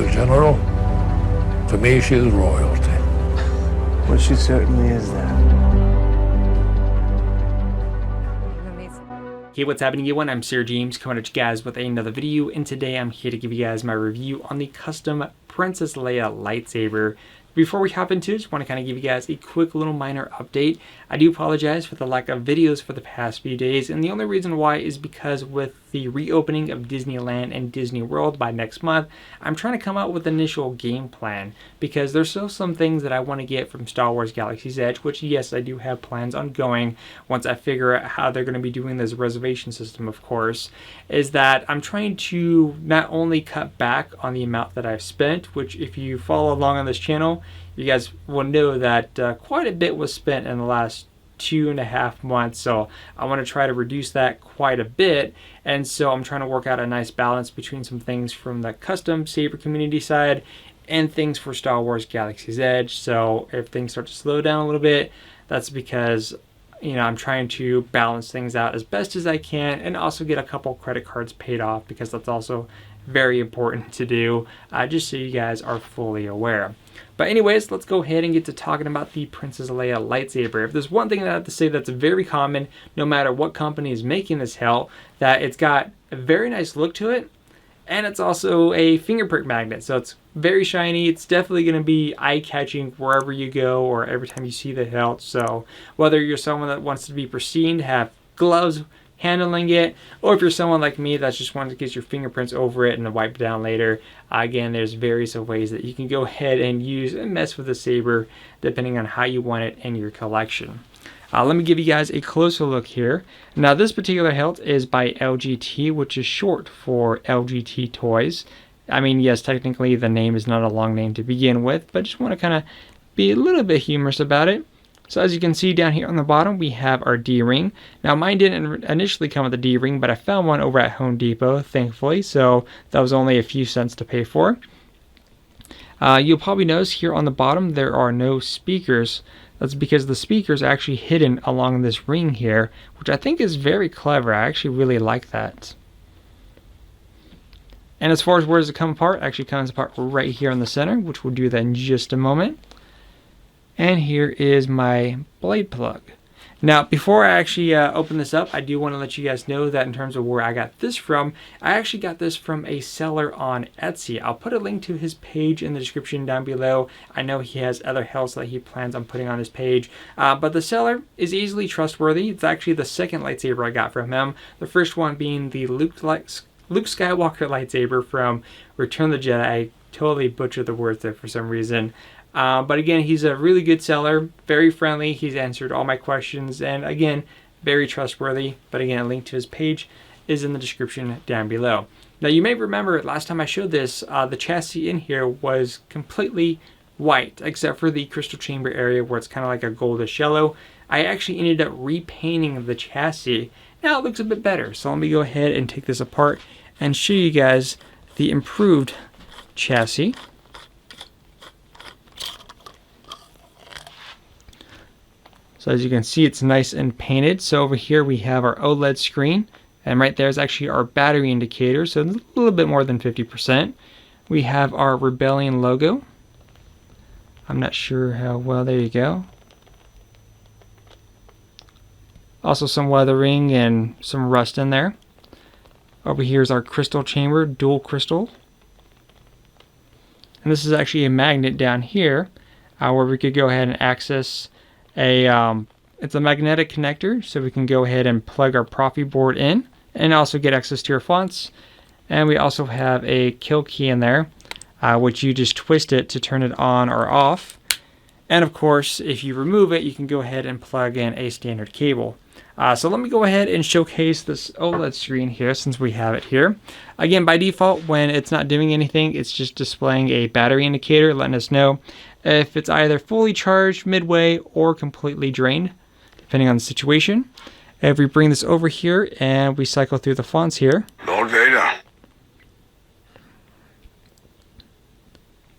The General, to me, she is royalty. Well, she certainly is that. Hey, what's happening, everyone? I'm SirJames coming at you guys with another video, and today I'm here to give you guys my review on the custom Princess Leia lightsaber. Before we hop into it, just want to kind of give you guys a quick little minor update. I do apologize for the lack of videos for the past few days, and the only reason why is because with the reopening of Disneyland and Disney World by next month, I'm trying to come out with an initial game plan because there's still some things that I want to get from Star Wars Galaxy's Edge, which yes, I do have plans on going once I figure out how they're going to be doing this reservation system, of course, is that I'm trying to not only cut back on the amount that I've spent, which if you follow along on this channel, you guys will know that quite a bit was spent in the last 2.5 months, so I want to try to reduce that quite a bit. And so I'm trying to work out a nice balance between some things from the custom saber community side and things for Star Wars Galaxy's Edge. So if things start to slow down a little bit, that's because, you know, I'm trying to balance things out as best as I can and also get a couple credit cards paid off, because that's also very important to do, just so you guys are fully aware. But anyways, let's go ahead and get to talking about the Princess Leia lightsaber. If there's one thing that I have to say that's very common, no matter what company is making this Hilt, that it's got a very nice look to it, and it's also a fingerprint magnet. So it's very shiny. It's definitely going to be eye-catching wherever you go or every time you see the Hilt. So whether you're someone that wants to be pristine, have gloves handling it, or if you're someone like me that's just wanting to get your fingerprints over it and then wipe it down later, again, there's various ways that you can go ahead and use and mess with the saber depending on how you want it in your collection. Let me give you guys a closer look here. Now this particular Hilt is by LGT, which is short for LGT Toys. I mean, yes, technically the name is not a long name to begin with, but just want to kind of be a little bit humorous about it. So as you can see down here on the bottom, we have our D-ring. Now mine didn't initially come with a D-ring, but I found one over at Home Depot, thankfully, so that was only a few cents to pay for. You'll probably notice here on the bottom there are no speakers. That's because the speakers are actually hidden along this ring here, which I think is very clever. I actually really like that. And as far as where does it come apart, it actually comes apart right here in the center, which we'll do that in just a moment. And here is my blade plug. Now, before I actually open this up, I do want to let you guys know that in terms of where I got this from, I actually got this from a seller on Etsy. I'll put a link to his page in the description down below. I know he has other Hilts that he plans on putting on his page, but the seller is easily trustworthy. It's actually the second lightsaber I got from him. The first one being the Luke Skywalker lightsaber from Return of the Jedi. I totally butchered the words there for some reason. But again, he's a really good seller, very friendly. He's answered all my questions, and again, very trustworthy. But again, a link to his page is in the description down below. Now, you may remember last time I showed this, the chassis in here was completely white, except for the crystal chamber area where it's kind of like a goldish yellow. I actually ended up repainting the chassis. Now it looks a bit better. So let me go ahead and take this apart and show you guys the improved chassis. So as you can see, it's nice and painted. So over here we have our OLED screen, and right there is actually our battery indicator, so it's a little bit more than 50%. We have our Rebellion logo. I'm not sure how well, there you go. Also some weathering and some rust in there. Over here is our crystal chamber, dual crystal. And this is actually a magnet down here, where we could go ahead and access it's a magnetic connector, so we can go ahead and plug our Profie board in and also get access to our fonts. And we also have a kill key in there, which you just twist it to turn it on or off. And of course, if you remove it, you can go ahead and plug in a standard cable. So let me go ahead and showcase this OLED screen here, since we have it here. Again, by default, when it's not doing anything, it's just displaying a battery indicator, letting us know if it's either fully charged midway or completely drained, depending on the situation. If we bring this over here and we cycle through the fonts here, Lord Vader.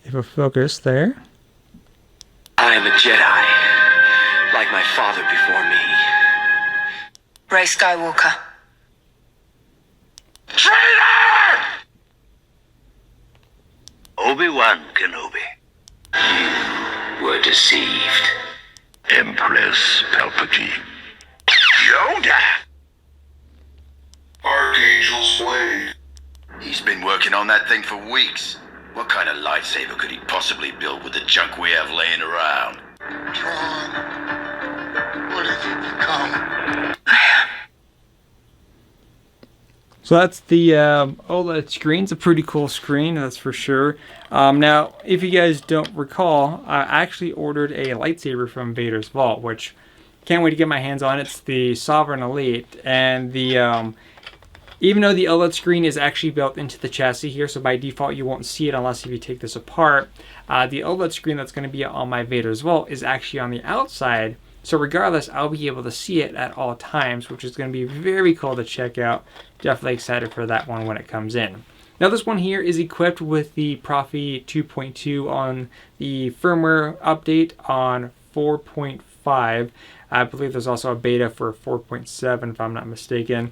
if we focus there, I am a Jedi, like my father before me. Rey Skywalker. Traitor! Obi-Wan Kenobi. You were deceived. Empress Palpatine. Yoda! Archangel's blade. He's been working on that thing for weeks. What kind of lightsaber could he possibly build with the junk we have laying around? Tron, what have you become? So that's the OLED screen. It's a pretty cool screen, that's for sure. Now, if you guys don't recall, I actually ordered a lightsaber from Vader's Vault, which can't wait to get my hands on. It's the Sovereign Elite, and the even though the OLED screen is actually built into the chassis here, so by default you won't see it unless if you take this apart, the OLED screen that's going to be on my Vader's Vault is actually on the outside. So regardless, I'll be able to see it at all times, which is going to be very cool to check out. Definitely excited for that one when it comes in. Now this one here is equipped with the Profie 2.2 on the firmware update on 4.5. I believe there's also a beta for 4.7 if I'm not mistaken.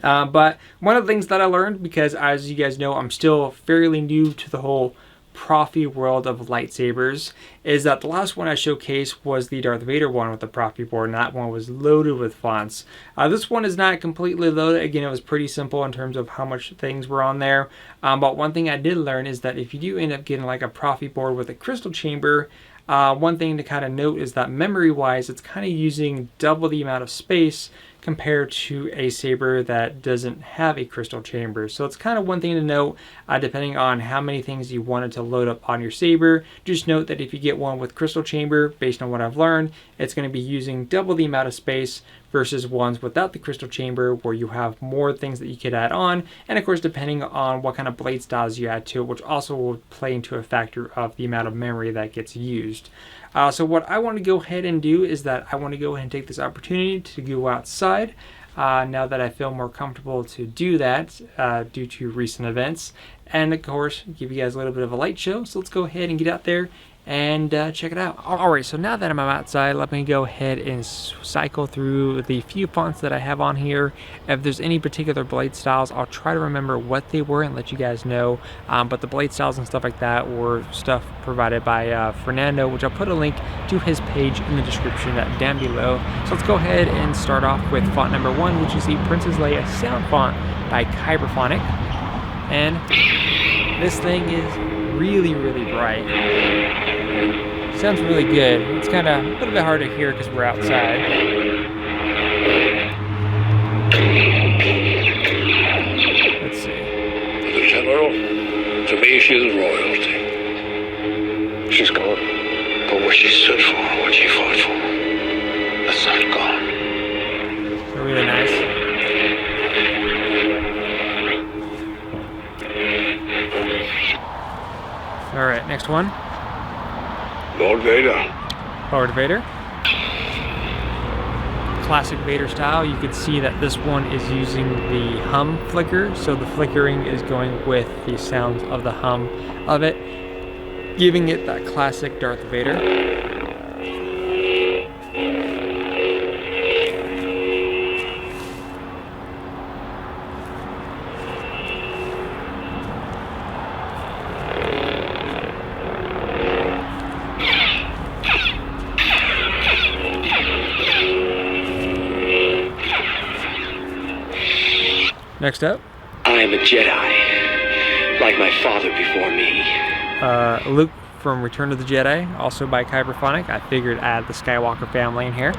But one of the things that I learned, because as you guys know, I'm still fairly new to the whole Profie world of lightsabers, is that the last one I showcased was the Darth Vader one with the Profie board, and that one was loaded with fonts. This one is not completely loaded. Again, it was pretty simple in terms of how much things were on there. But one thing I did learn is that if you do end up getting like a Profie board with a crystal chamber, one thing to kind of note is that memory-wise, it's kind of using double the amount of space compared to a saber that doesn't have a crystal chamber. So it's kind of one thing to note, depending on how many things you wanted to load up on your saber. Just note that if you get one with crystal chamber, based on what I've learned, it's going to be using double the amount of space versus ones without the crystal chamber where you have more things that you could add on. And of course, depending on what kind of blade styles you add to it, which also will play into a factor of the amount of memory that gets used. So what I want to go ahead and do is that I want to go ahead and take this opportunity to go outside now that I feel more comfortable to do that due to recent events, and of course give you guys a little bit of a light show. So let's go ahead and get out there and check it out. Alright, so now that I'm outside, let me go ahead and cycle through the few fonts that I have on here. If there's any particular blade styles, I'll try to remember what they were and let you guys know. But the blade styles and stuff like that were stuff provided by Fernando, which I'll put a link to his page in the description down below. So let's go ahead and start off with font number 1, which is the Princess Leia sound font by Kyberphonic. And this thing is really, really bright. Sounds really good. It's kind of a little bit hard to hear because we're outside. Let's see. The General, to me she is royalty. She's gone. But what she stood for, what she fought for, that's not gone. They're really nice. Alright, next one. Lord Vader. Lord Vader. Classic Vader style. You can see that this one is using the hum flicker, so the flickering is going with the sounds of the hum of it, giving it that classic Darth Vader. Next up, I am a Jedi, like my father before me. Luke from Return of the Jedi, also by Kyberphonic. I figured add the Skywalker family in here.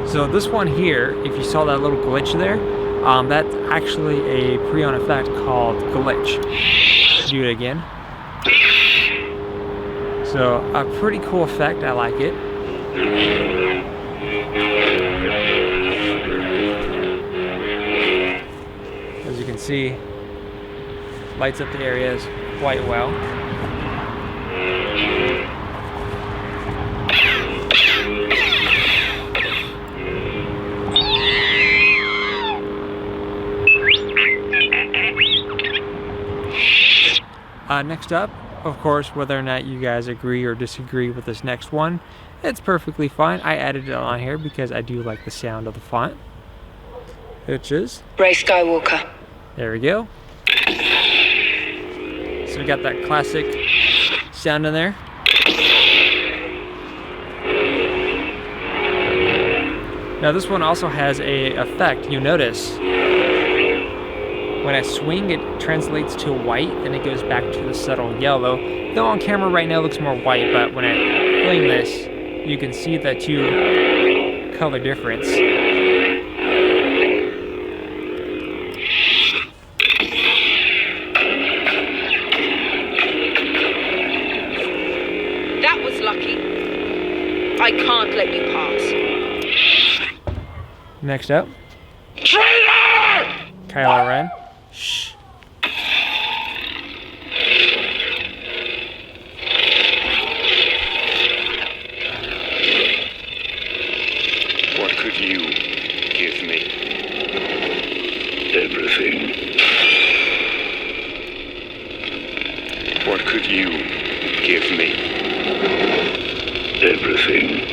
So this one here, if you saw that little glitch there, that's actually a pre-on effect called glitch. Let's do it again. So a pretty cool effect, I like it. As you can see, lights up the areas quite well. Next up, of course, whether or not you guys agree or disagree with this next one, it's perfectly fine. I added it on here because I do like the sound of the font, which is Rey Skywalker. There we go. got that classic sound in there. Now this one also has a effect. You notice when I swing, it translates to white, then it goes back to the subtle yellow. Though on camera right now it looks more white, but when I fling this, you can see the two color difference. That was lucky. I can't let you pass. Next up, Kylo Ren. Shh. What could you give me? Everything. What could you give me? Everything.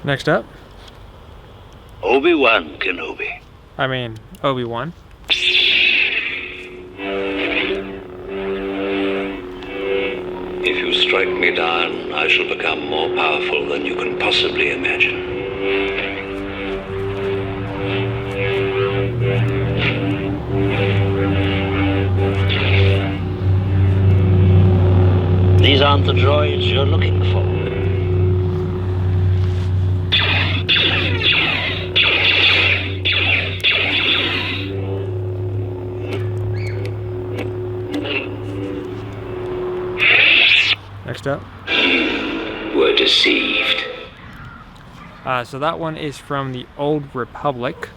Next up, Obi-Wan Kenobi. I mean, Obi-Wan. If you strike me down, I shall become more powerful than you can possibly imagine. These aren't the droids you're looking for. Next up. Were deceived. So that one is from the Old Republic.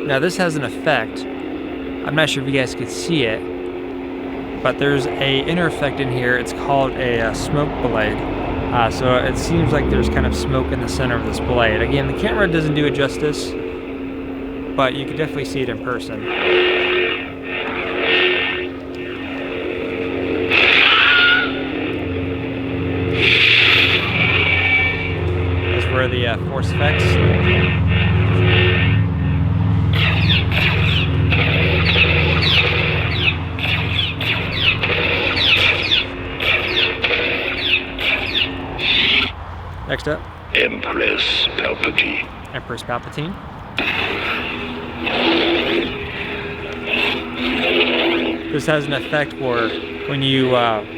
Now this has an effect. I'm not sure if you guys could see it, but there's a inner effect in here. It's called a smoke blade. So it seems like there's kind of smoke in the center of this blade. Again, the camera doesn't do it justice, but you can definitely see it in person. That's where the force effects. Next up, Empress Palpatine. Empress Palpatine. This has an effect where when you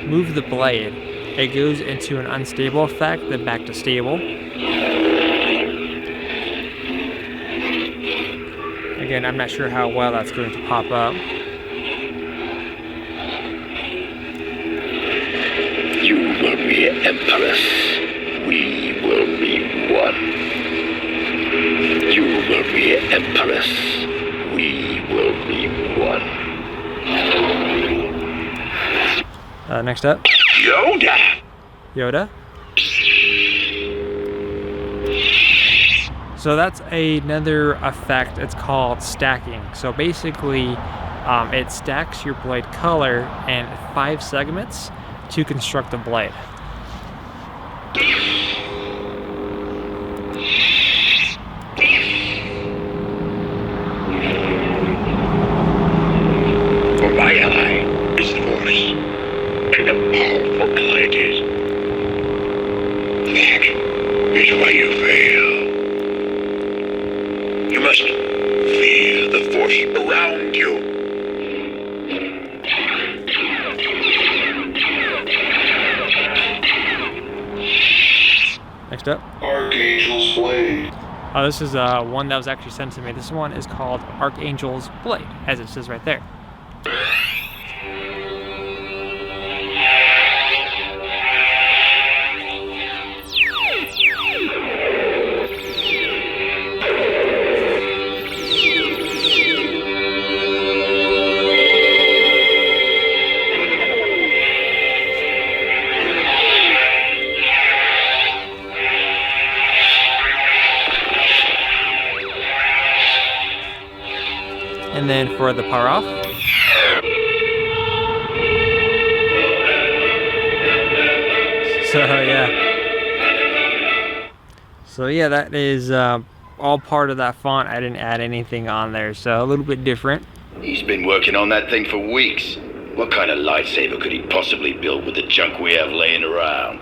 move the blade, it goes into an unstable effect, then back to stable. Again, I'm not sure how well that's going to pop up. You will be Empress. We will be one. You will be Empress. We will be one. Next up, Yoda! Yoda. So that's another effect. It's called stacking. So basically, it stacks your blade color in 5 segments to construct the blade. For my ally is the Force, and a powerful kind is. That is why you fail. You must feel the Force around you. Next up. Archangel's Blade. This is one that was actually sent to me. This one is called Archangel's Blade, as it says right there. And then for the power off, So yeah, that is all part of that font. I didn't add anything on there, so a little bit different. He's been working on that thing for weeks. What kind of lightsaber could he possibly build with the junk we have laying around?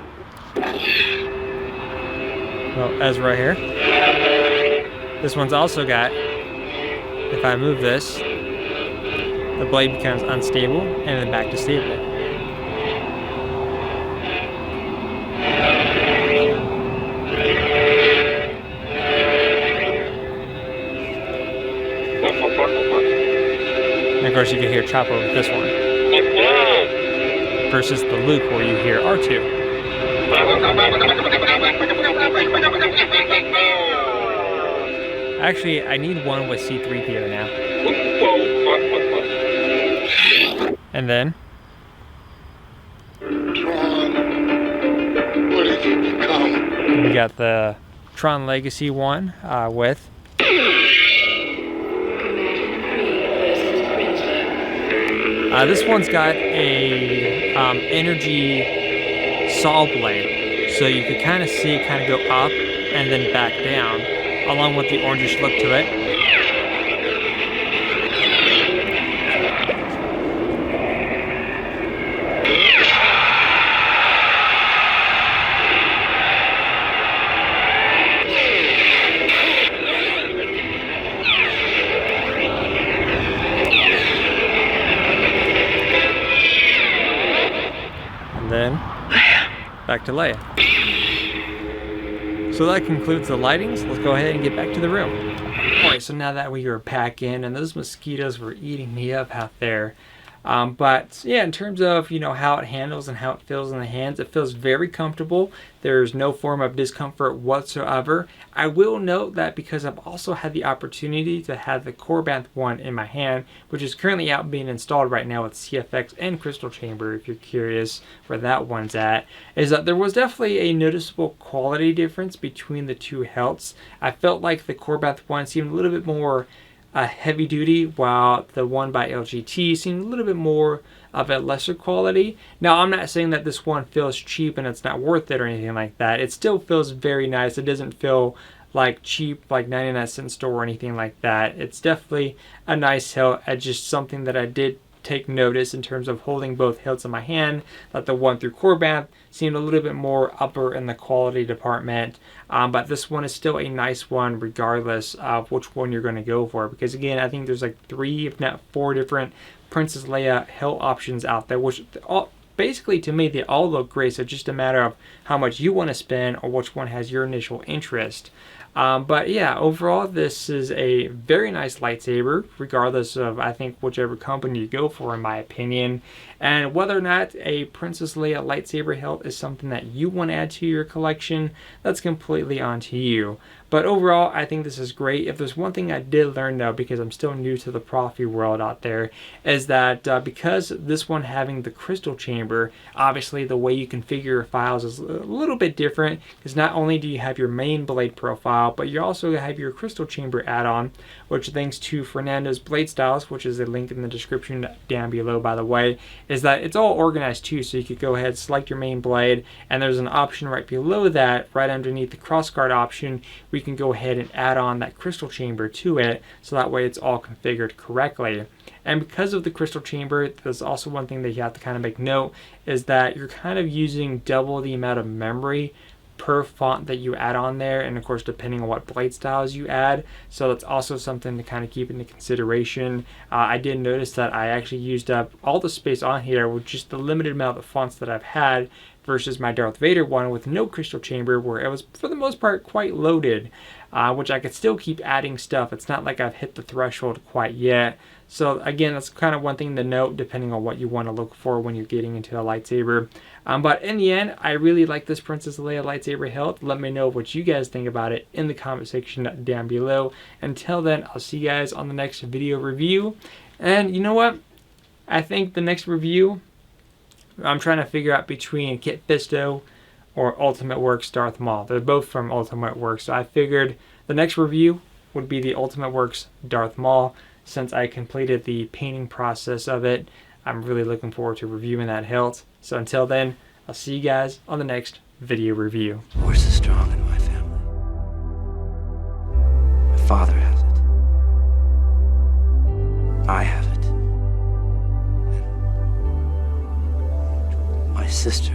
Well, as right here. This one's also got, if I move this, the blade becomes unstable and then back to stable. And of course you can hear Chopper with this one. Versus the Luke where you hear R2. Actually, I need one with C-3PO now. And then Tron, what have you become? we got the Tron Legacy one with this one's got a energy saw blade, so you could kind of see it kind of go up and then back down, along with the orangish look to it. Then back to Leia. So that concludes the lightings. Let's go ahead and get back to the room. Alright, so now that we are back in, and those mosquitoes were eating me up out there. But yeah, in terms of, you know, how it handles and how it feels in the hands, it feels very comfortable. There's no form of discomfort whatsoever. I will note that because I've also had the opportunity to have the Corbanth one in my hand, which is currently out being installed right now with CFX and Crystal Chamber, if you're curious where that one's at, is that there was definitely a noticeable quality difference between the two Hilts. I felt like the Corbanth one seemed a little bit more heavy duty, while the one by LGT seemed a little bit more of a lesser quality. Now, I'm not saying that this one feels cheap and it's not worth it or anything like that. It still feels very nice. It doesn't feel like cheap, like 99-cent store or anything like that. It's definitely a nice hilt. It's just something that I did take notice in terms of holding both hilts in my hand, that the one through Corbanth seemed a little bit more upper in the quality department, but this one is still a nice one regardless of which one you're going to go for, because again, I think there's like 3 if not 4 different Princess Leia hilt options out there, which all, basically to me they all look great. So it's just a matter of how much you want to spend or which one has your initial interest. But yeah, overall this is a very nice lightsaber, regardless of, I think, whichever company you go for, in my opinion. And whether or not a Princess Leia lightsaber hilt is something that you want to add to your collection, that's completely on to you. But overall, I think this is great. If there's one thing I did learn though, because I'm still new to the Profie world out there, is that because this one having the crystal chamber, obviously the way you configure your files is a little bit different, because not only do you have your main blade profile, but you also have your crystal chamber add-on, which thanks to Fernando's Blade Styles, which is a link in the description down below by the way, is that it's all organized too. So you could go ahead, select your main blade, and there's an option right below that, right underneath the crossguard option, we can go ahead and add on that crystal chamber to it, so that way it's all configured correctly. And because of the crystal chamber, there's also one thing that you have to kind of make note, is that you're kind of using double the amount of memory per font that you add on there, and of course depending on what blade styles you add, so that's also something to kind of keep into consideration. I did notice that I actually used up all the space on here with just the limited amount of fonts that I've had, versus my Darth Vader one with no crystal chamber, where it was for the most part quite loaded, which I could still keep adding stuff. It's not like I've hit the threshold quite yet. So again, that's kind of one thing to note depending on what you want to look for when you're getting into a lightsaber. But in the end, I really like this Princess Leia lightsaber hilt. Let me know what you guys think about it in the comment section down below. Until then, I'll see you guys on the next video review. And you know what? I think the next review, I'm trying to figure out between Kit Fisto or Ultimate Works Darth Maul. They're both from Ultimate Works, so I figured the next review would be the Ultimate Works Darth Maul. Since I completed the painting process of it, I'm really looking forward to reviewing that hilt. So until then, I'll see you guys on the next video review. Force is strong in my family. My father has it. I have it. And my sister